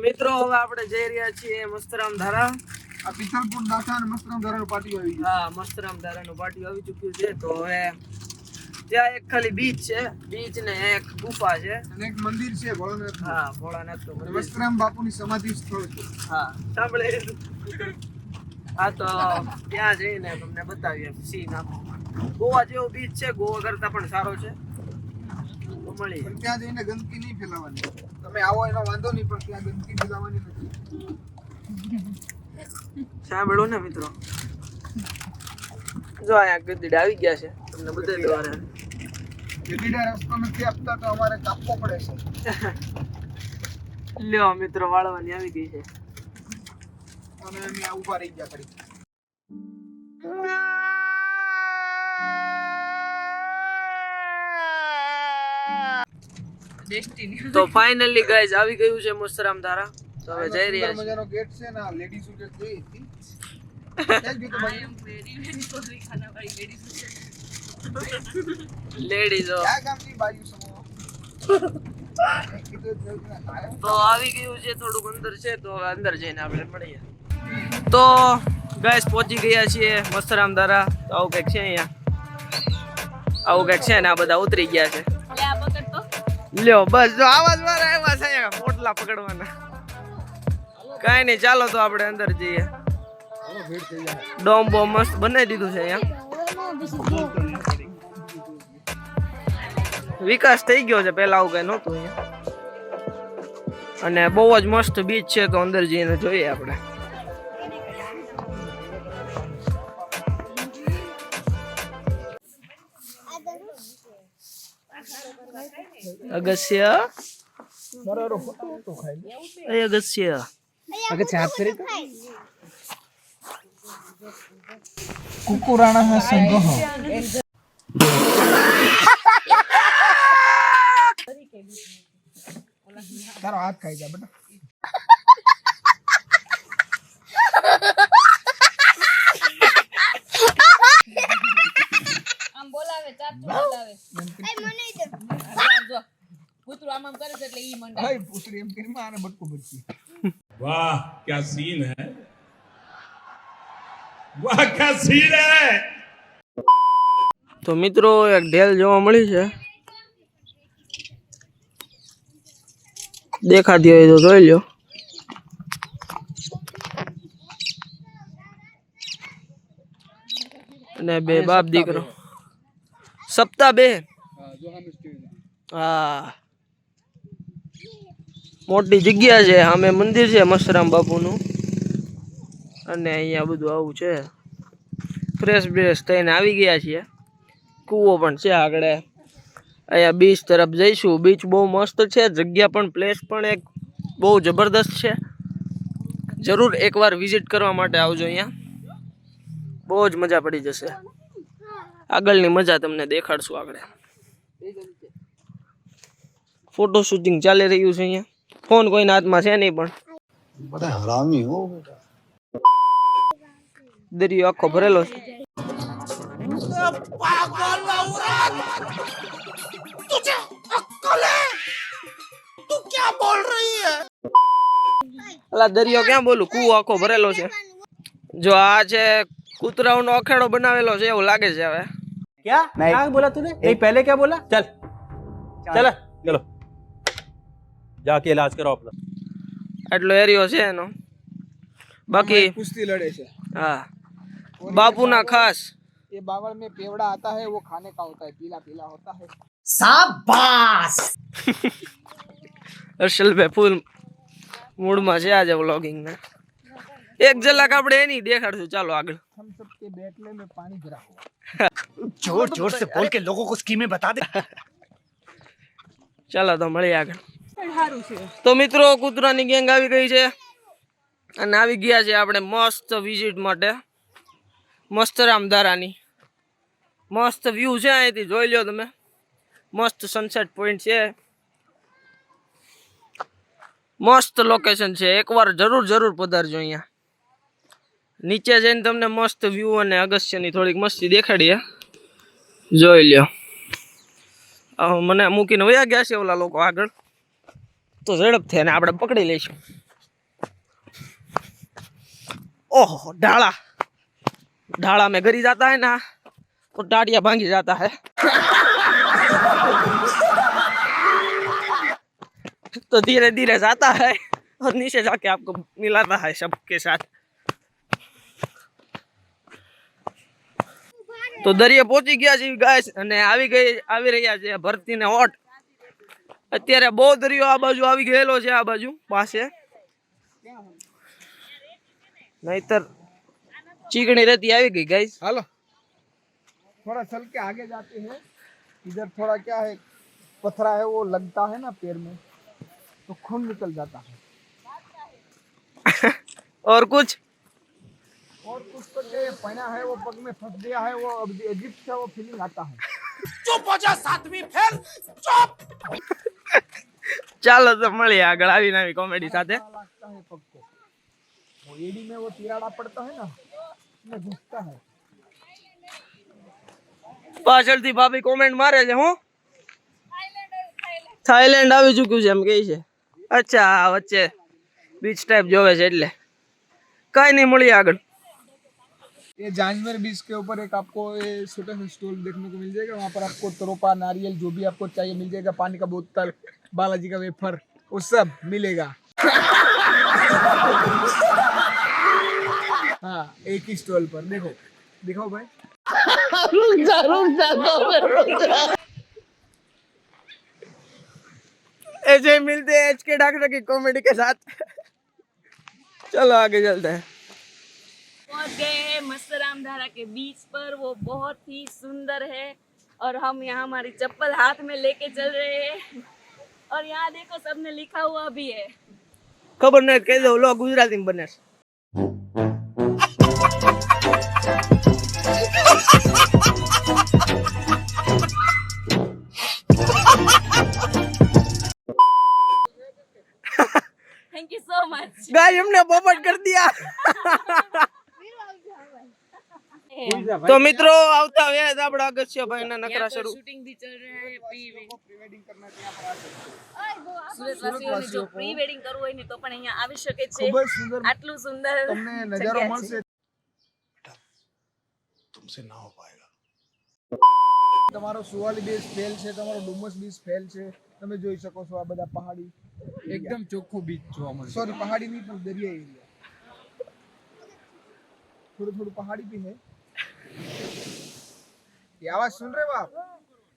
મિત્રો હવે આપણે જઈ રહ્યા છીએ મસ્તરામ ધારા. આ પિથલપુર દાખા અને મસ્તરામ ધારાનું પાટિયું આવી ગયું. હા, મસ્તરામ ધારાનું પાટિયું આવી ચૂક્યું છે. તો હવે ત્યાં એક ખાલી બીચ છે, બીચ ને એક ગુફા છે અને એક મંદિર છે ભોળાનાથ. હા, ભોળાનાથનું મંદિર. મસ્તરામ બાપુની સમાધિ સ્થળ છે. હા, સાંભળે. હા, તો ત્યાં જઈને તમને બતાવીએ સીન. ગોવા જેવો બીચ છે, ગોવા કરતા પણ સારો છે. તો મળીએ. પણ ત્યાં જઈને ગંદકી નહીં ફેલાવવાની. તમે આવો એનો વાંધો નહીં, પણ ત્યાં ગંદકી ફેલાવવાની નથી. સાંભળો ને મિત્રો, જો અહીંયા ગધેડા આવી ગયા છે, તમને બતાવી દો. ગધેડા રસ્તો નથી આપતા તો અમારે કાપવો પડે છે. લ્યો મિત્રો, વાળવાની આવી ગઈ છે. અને અમે આ ઊભા રહી ગયા કરી. તો ફાઇનલી ગાઈઝ આવી ગયું છે મસ્તરામ ધારા. તો હવે જઈ રહ્યા છીએ. મજાનો ગેટ છે ને, લેડીઝ ગેટ જોઈ હતી. લેડીઝો ક્યાં ગામની બાજુ સમો? તો આવી ગયું છે, થોડુંક અંદર છે. તો હવે અંદર જઈને આપણે મળીએ. તો ગાઈસ પહોંચી ગયા છીએ મસ્તરામ ધારા. તો આવું કંઈક છે અહીંયા, આવું કંઈક છે ને આ બધા ઉતરી ગયા છે. લ્યો બસ, જો આવાજ વાળા આવ્યા છે પોટલા પકડવાના. કાંઈ નહીં, ચાલો તો આપણે અંદર જઈએ. ડોમ બહુ મસ્ત બનાવી દીધું છે અહીંયા. વિકાસ થઈ ગયો છે, પેલા આવું કઈ નહોતું અહીંયા. અને બહુ જ મસ્ત બીચ છે. તો અંદર જઈને જોઈએ આપણે. અગસ્ય, અગસ્ય હાથ કરી કુકુરાણા સંઘ તારો હાથ ખાઈ જા બેટા. આમ બોલાવે, ચાચુ બોલાવે. એ મને દે. જો પુત્ર આમ કરે છે એટલે ઈ મંડે. હાય પુત્રી એમ કરી મારે બટકું બટકી. वाह क्या सीन है, वाह क्या सीन है। તો મિત્રો એક ઢેલ જોવા મળી છે, દેખાતી હોય તો જોઈ લ્યો. અને બે બાપ દીકરો, સપ્તાહ બે. હા, મોટી જગ્યા છે. સામે મંદિર છે મસ્તરામ બાપુનું. અને અહીંયા બધું આવું છે. ફ્રેશ બ્રેશ થઈને આવી ગયા છીએ. કૂવો પણ છે આગળ. અહીંયા બીચ તરફ જઈશું. બીચ બહુ મસ્ત છે, જગ્યા પણ, પ્લેસ પણ એક બહુ જબરદસ્ત છે. જરૂર એકવાર વિઝિટ કરવા માટે આવજો અહીંયા. બહુ જ મજા પડી જશે. આગળની મજા તમને દેખાડશું આગળ. ફોટો શૂટિંગ ચાલી રહ્યું છે અહીંયા. ફોન કોઈના હાથમાં છે નહીં, પણ બધા હરામી હો બેટા. દરિયો આખો ભરેલો છે. અલા દરિયો ક્યાં બોલું, કૂવો આખો ભરેલો છે. જો આ છે કૂતરાઓનો અખેડો બનાવેલો છે એવું લાગે છે. હવે क्या क्या बोला तूने नहीं पहले क्या बोला चल चल चलो जाके इलाज करो अपना એટલો એરિયો છે એનો. બાકી कुश्ती लड़े से હા, બાપુના ખાસ. ये बावल में पेवड़ा आता है, वो खाने का होता है, पीला पीला होता है. હર્ષલભાઈ ફૂલ મૂડમાં છે આજે વ્લોગિંગ ના. એક ઝલક આપણે એની દેખાડશું. ચાલો આગળ. हम सब के बैठने में पानी गिरा हुआ. जोर जोर से बोल के लोगों को स्कीमें बता दे ચાલો તો મળીએ આગળ. તો મિત્રો કૂતરાની ગેંગ આવી ગઈ છે. અને આવી ગયા છે આપણે મસ્ત વિઝિટ માટે મસ્તરામ ધારાની. મસ્ત વ્યૂ છે અહીંથી, જોઈ લો તમે. મસ્ત સનસેટ પોઈન્ટ છે, મસ્ત લોકેશન છે. એકવાર જરૂર પધારજો અહીંયા. નીચે જઈને તમને મસ્ત વ્યૂ અને અગસ્ત્યની થોડીક મસ્તી દેખાડીએ, જોઈ લ્યો. મને મૂકીને વયા ગયા છે ઓલા લોકો આગળ, તો ઝડપથી અને આપણે પકડી લઈશું. ओह ढाला में गरी जाता है ना तो टाटियां भांगी जाता है. तो धीरे धीरे जाता है और नीचे जाके आपको मिलाता है सबके साथ. તો દરિયે પહોંચી ગયા છે ગાઈસ, અને આવી રહ્યા છે ભરતીને હોટ. અત્યારે બહુ દરિયો આ બાજુ આવી ગયેલો છે, આ બાજુ પાસે. नहींतर चिकनी रहती आई गई गाइस. हेलो, थोड़ा चल के आगे जाते हैं. इधर थोड़ा क्या है, पथरा है, वो लगता है ना पैर में तो खून निकल जाता है. और कुछ तो ये पहना है वो पग में फंस गया है, वो अजीब सा वो फीलिंग आता है. चुप हो जा सातवीं फेल, चुप. ચાલો તો મળીએ આગળ આવીને આવી કોમેડી સાથે. लगता है पग को, वो एडी में वो तिराड़ा पड़ता है ना, उसमें घुसता है. પાછળથી ભાભી કોમેન્ટ મારે છે. હું થાઈલેન્ડ આવી ચૂક્યું છે એમ કહે છે. અચ્છા, વચ્ચે બીચ ટાઈપ જોવે છે એટલે કઈ નહીં, મળીએ આગળ. ये जानवर बीच के ऊपर एक आपको ये छोटा सा स्टॉल देखने को मिल जाएगा. वहाँ पर आपको तरोपा, नारियल, जो भी आपको चाहिए मिल जाएगा. पानी का बोतल, बालाजी का वेफर, वो सब मिलेगा. हाँ, एक ही स्टॉल पर. देखो दिखाओ भाई. ऐसे ही मिलते हैं एच के डॉक्टर की कॉमेडी के साथ. चलो आगे चलते हैं. पहुंच गए हैं मस्तराम धारा के बीच पर. वो बहुत ही सुंदर है और हम यहाँ हमारी चप्पल हाथ में लेके चल रहे हैं. और यहाँ देखो सबने लिखा हुआ भी है. खबर नहीं कह दो लोग गुजराती में बने. Thank you so much. Guys हमने पोपट कर दिया. तो मित्रों આવતા વ્યાજ આપડા અગસ્ત્યભાઈ ના નકરા શરૂ. शूटिंग भी चल रहा है. प्री वेडिंग करना है यहाँ पर आ सकते સુરતવાસીઓને જો પ્રી વેડિંગ કરવું હોય ને તો પણ અહીંયા આવી શકે છે. खूब सुंदर આટલું સુંદર તમને નજારો જગ્યા મળશે. तुमसे ना हो पाएगा. તમારો સુવાલી બીચ ફેલ છે, તમારો ડુમસ બીચ ફેલ છે. તમે જોઈ શકો છો આ બધા પહાડી, એકદમ ચોખ્ખો બીચ જોવા મળશે. સોરી, પહાડી નહીં પણ દરિયા એરિયા. थोड़ा पहाड़ी भी है. ये आवाज सुन रहे हो आप?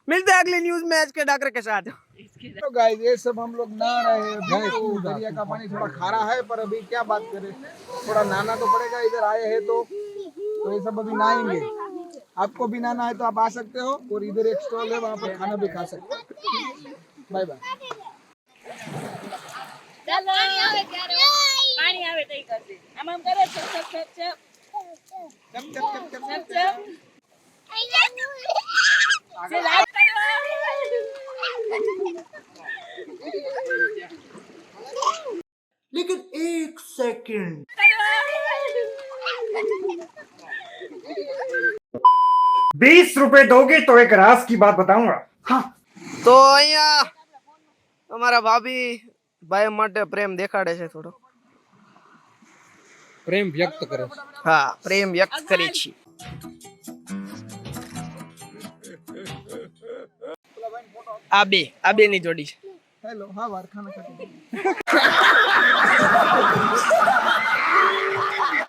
मिलते हैं अगली न्यूज में एच के डॉक्टर के साथ. तो गाइस ये सब हम लोग नहा रहे हैं. अभी तो दरिया का पानी थोड़ा खारा है, पर अभी क्या बात करें, थोड़ा नहाना तो पड़ेगा. इधर आए हैं तो ये सब अभी नहाएंगे. आपको भी नहाना है तो आप आ सकते हो. और इधर एक स्टॉल है, वहाँ पर खाना भी खा सकते हो. Bye bye. ચાલો પાણી આવે તઈ કરજે. આમ કરે છપ છપ છપ છપ चप चप चप चप છપ છપ. જે લાઈક કરો. लेकिन एक सेकंड 20 रुपए दोगे तो एक राज की बात बताऊंगा. हाँ, તો અહીંયા અમારા ભાભી ભાઈ માટે પ્રેમ દેખાડે છે થોડો. प्रेम व्यक्त करे. હા, પ્રેમ વ્યક્ત કરી છે. આ બેની જોડી છે. हेलो, हाँ बार खाना खाते.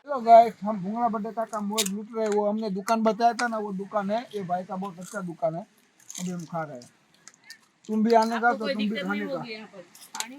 हेलो गाइस, हम भूंगड़ा बटेटा का मौज लूट रहे हैं. वो हमने दुकान बताया था ना, वो दुकान है. ये भाई का बहुत अच्छा दुकान है. अभी हम खा रहे हैं. तुम भी आने का तो कोई तुम भी दिक्कत खाने नहीं का. होगी यहाँ पर. पानी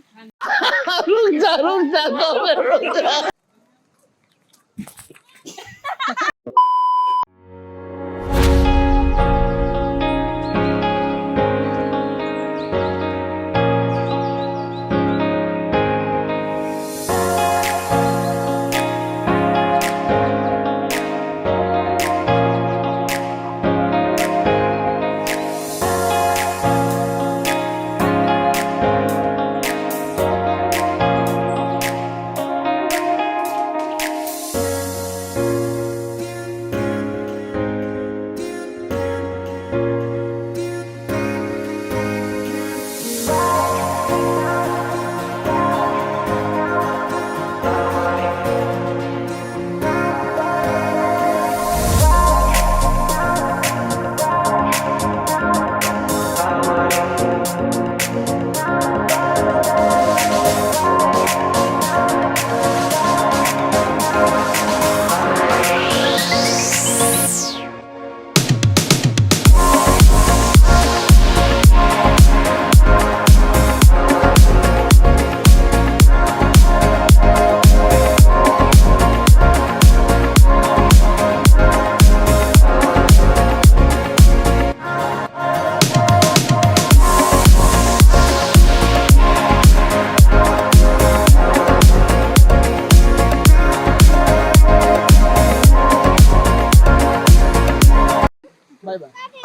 बाय बाय।